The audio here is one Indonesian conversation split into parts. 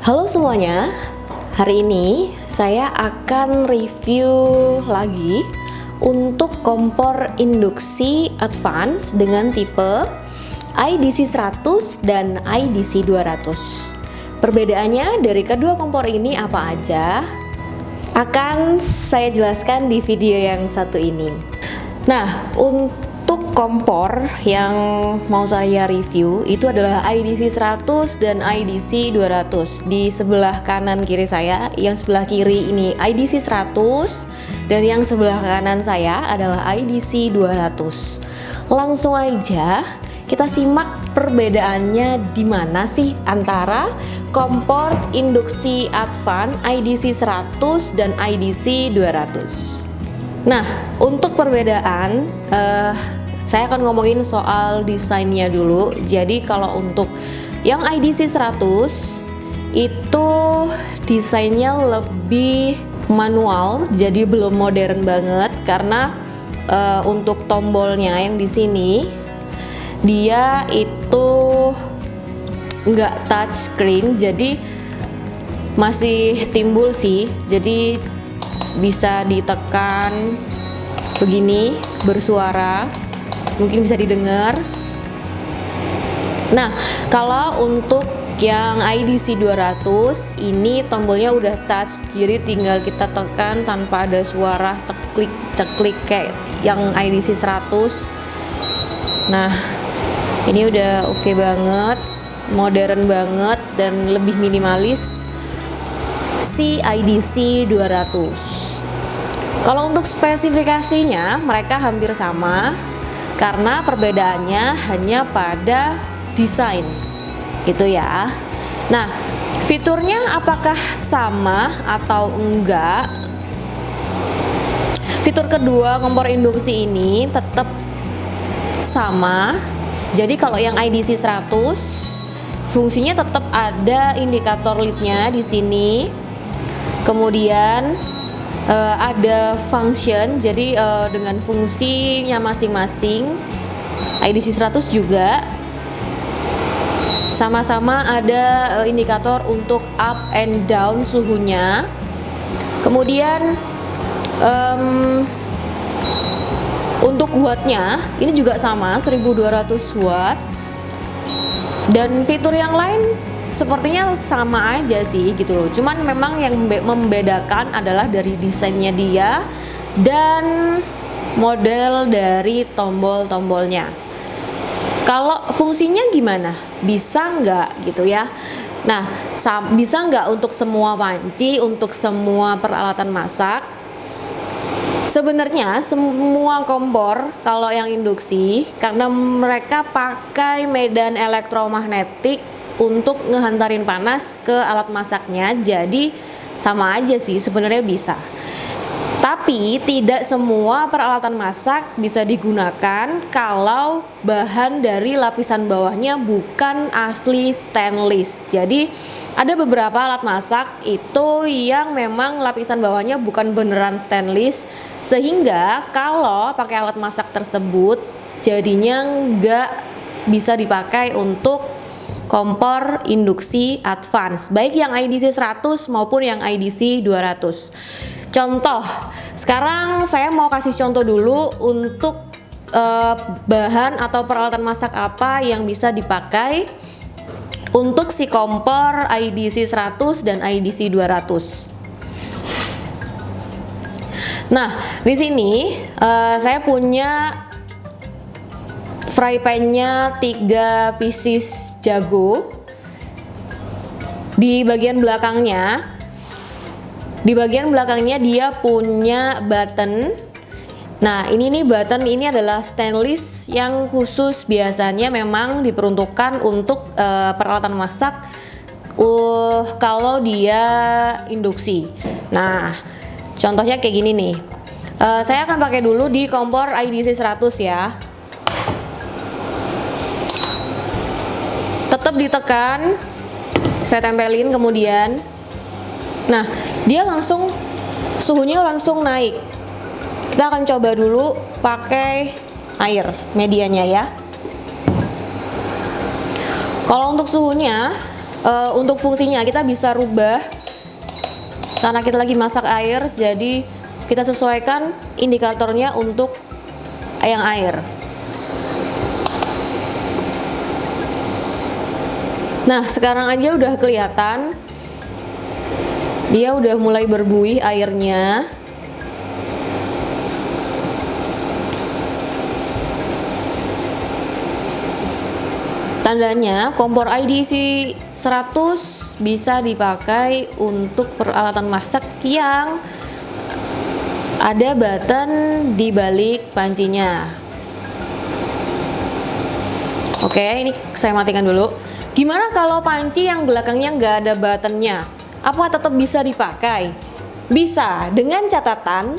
Halo semuanya, hari ini saya akan review lagi untuk kompor induksi advance dengan tipe IDC 100 dan IDC 200. Perbedaannya dari kedua kompor ini apa aja? Akan saya jelaskan di video yang satu ini. Nah, untuk kompor yang mau saya review itu adalah IDC 100 dan IDC 200. Di sebelah kanan kiri saya, yang sebelah kiri ini IDC 100 dan yang sebelah kanan saya adalah IDC 200. Langsung aja kita simak perbedaannya di mana sih antara kompor induksi advance IDC 100 dan IDC 200. Nah, untuk perbedaan saya akan ngomongin soal desainnya dulu. Jadi kalau untuk yang IDC 100 itu desainnya lebih manual, jadi belum modern banget karena untuk tombolnya yang di sini dia itu nggak touch screen, jadi masih timbul sih. Jadi bisa ditekan begini bersuara, mungkin bisa didengar. Nah, kalau untuk yang IDC 200 ini tombolnya udah touch, jadi tinggal kita tekan tanpa ada suara ceklik kayak yang IDC 100. Nah, ini udah oke banget, modern banget dan lebih minimalis si IDC 200. Kalau untuk spesifikasinya mereka hampir sama karena perbedaannya hanya pada desain gitu ya. Nah, fiturnya apakah sama atau enggak? Fitur kedua kompor induksi ini tetap sama. Jadi kalau yang IDC 100 fungsinya tetap ada indikator leadnya di sini. Kemudian ada function, jadi dengan fungsinya masing-masing. IDC 100 juga sama-sama ada indikator untuk up and down suhunya. Kemudian untuk wattnya ini juga sama 1200 watt. Dan fitur yang lain sepertinya sama aja sih gitu loh. Cuman memang yang membedakan adalah dari desainnya dia dan model dari tombol-tombolnya. Kalau fungsinya gimana? Bisa nggak gitu ya? Nah, bisa nggak untuk semua panci, untuk semua peralatan masak? Sebenarnya semua kompor kalau yang induksi, karena mereka pakai medan elektromagnetik untuk ngehantarin panas ke alat masaknya, jadi sama aja sih sebenarnya bisa. Tapi tidak semua peralatan masak bisa digunakan kalau bahan dari lapisan bawahnya bukan asli stainless. Jadi ada beberapa alat masak itu yang memang lapisan bawahnya bukan beneran stainless, sehingga kalau pakai alat masak tersebut jadinya nggak bisa dipakai untuk kompor induksi advance, baik yang IDC 100 maupun yang IDC 200. Contoh, sekarang saya mau kasih contoh dulu untuk bahan atau peralatan masak apa yang bisa dipakai untuk si kompor IDC 100 dan IDC 200. Nah, di sini saya punya fry pan-nya 3 pieces jago. Di bagian belakangnya dia punya button. Nah, ini nih button ini adalah stainless yang khusus, biasanya memang diperuntukkan untuk peralatan masak kalau dia induksi. Nah, contohnya kayak gini nih. Saya akan pakai dulu di kompor IDC 100 ya. Tetap ditekan, saya tempelin kemudian. Nah, dia langsung suhunya langsung naik. Kita akan coba dulu pakai air medianya ya. Kalau untuk suhunya Untuk fungsinya kita bisa rubah karena kita lagi masak air, jadi kita sesuaikan indikatornya untuk yang air. Nah, sekarang aja udah kelihatan dia udah mulai berbuih airnya. Tandanya kompor IDC 100 bisa dipakai untuk peralatan masak yang ada button di balik pancinya. Oke, ini saya matikan dulu. Gimana kalau panci yang belakangnya nggak ada buttonnya? Apa tetap bisa dipakai? Bisa, dengan catatan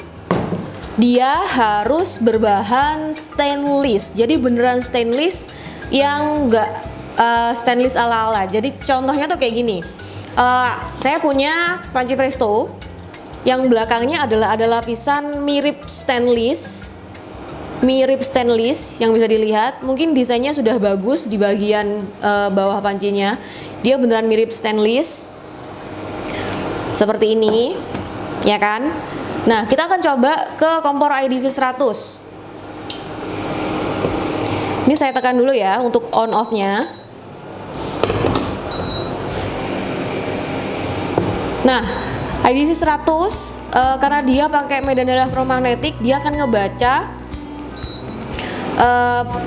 dia harus berbahan stainless. Jadi beneran stainless yang nggak stainless ala-ala. Jadi contohnya tuh kayak gini. Saya punya panci presto yang belakangnya ada lapisan mirip stainless yang bisa dilihat. Mungkin desainnya sudah bagus di bagian bawah pancinya. Dia beneran mirip stainless seperti ini, ya kan? Nah, kita akan coba ke kompor IDC 100. Ini saya tekan dulu ya untuk on off-nya. Nah, IDC 100 karena dia pakai medan elektromagnetik, dia akan ngebaca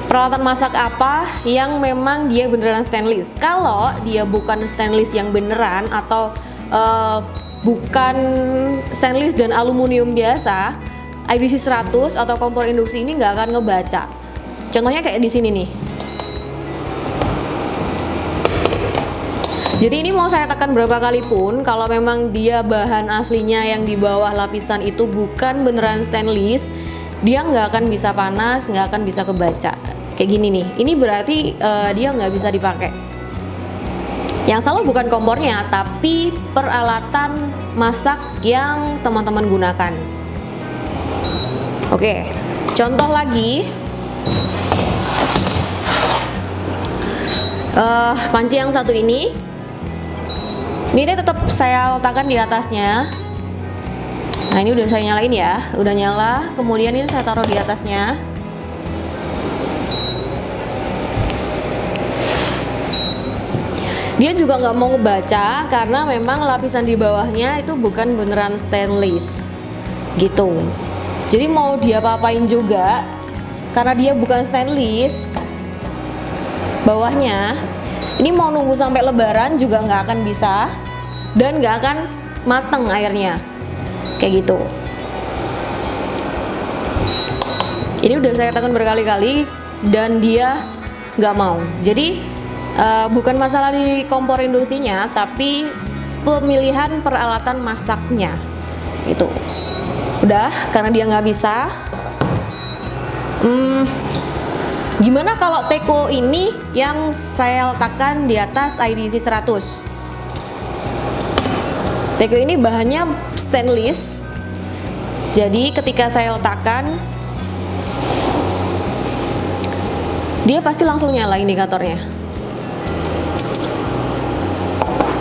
peralatan masak apa yang memang dia beneran stainless. Kalau dia bukan stainless yang beneran atau bukan stainless dan aluminium biasa, IDC 100 atau kompor induksi ini nggak akan ngebaca. Contohnya kayak di sini nih. Jadi ini mau saya tekan berapa kali pun, kalau memang dia bahan aslinya yang di bawah lapisan itu bukan beneran stainless, dia nggak akan bisa panas, nggak akan bisa kebaca. Kayak gini nih, ini berarti dia nggak bisa dipakai. Yang salah bukan kompornya, tapi peralatan masak yang teman-teman gunakan. Oke, contoh lagi. Panci yang satu ini tetap saya letakkan di atasnya. Nah, ini udah saya nyalain ya, udah nyala. Kemudian ini saya taruh di atasnya. Dia juga nggak mau ngebaca karena memang lapisan di bawahnya itu bukan beneran stainless, gitu. Jadi mau dia apa-apain juga, karena dia bukan stainless, bawahnya ini mau nunggu sampai lebaran juga nggak akan bisa dan nggak akan mateng airnya. Kayak gitu. Ini udah saya tekan berkali-kali dan dia nggak mau. Jadi bukan masalah di kompor induksinya, tapi pemilihan peralatan masaknya itu. Udah, karena dia nggak bisa. Gimana kalau teko ini yang saya letakkan di atas IDC 100? Teko ini bahannya stainless, jadi ketika saya letakkan dia pasti langsung nyala indikatornya.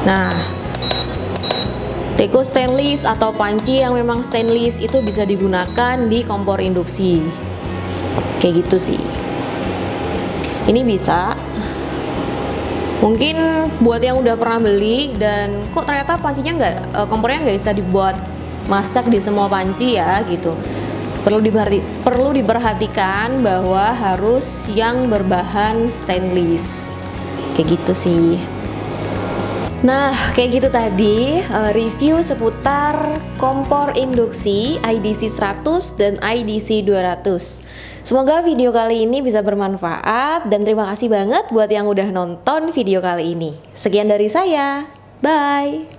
Nah, teko stainless atau panci yang memang stainless itu bisa digunakan di kompor induksi. Kayak gitu sih. Ini bisa. Mungkin buat yang udah pernah beli dan kok ternyata pancinya kompornya nggak bisa dibuat masak di semua panci ya gitu. Perlu diperhatikan bahwa harus yang berbahan stainless. Kayak gitu sih. Nah, kayak gitu tadi review seputar kompor induksi IDC 100 dan IDC 200. Semoga video kali ini bisa bermanfaat dan terima kasih banget buat yang udah nonton video kali ini. Sekian dari saya. Bye.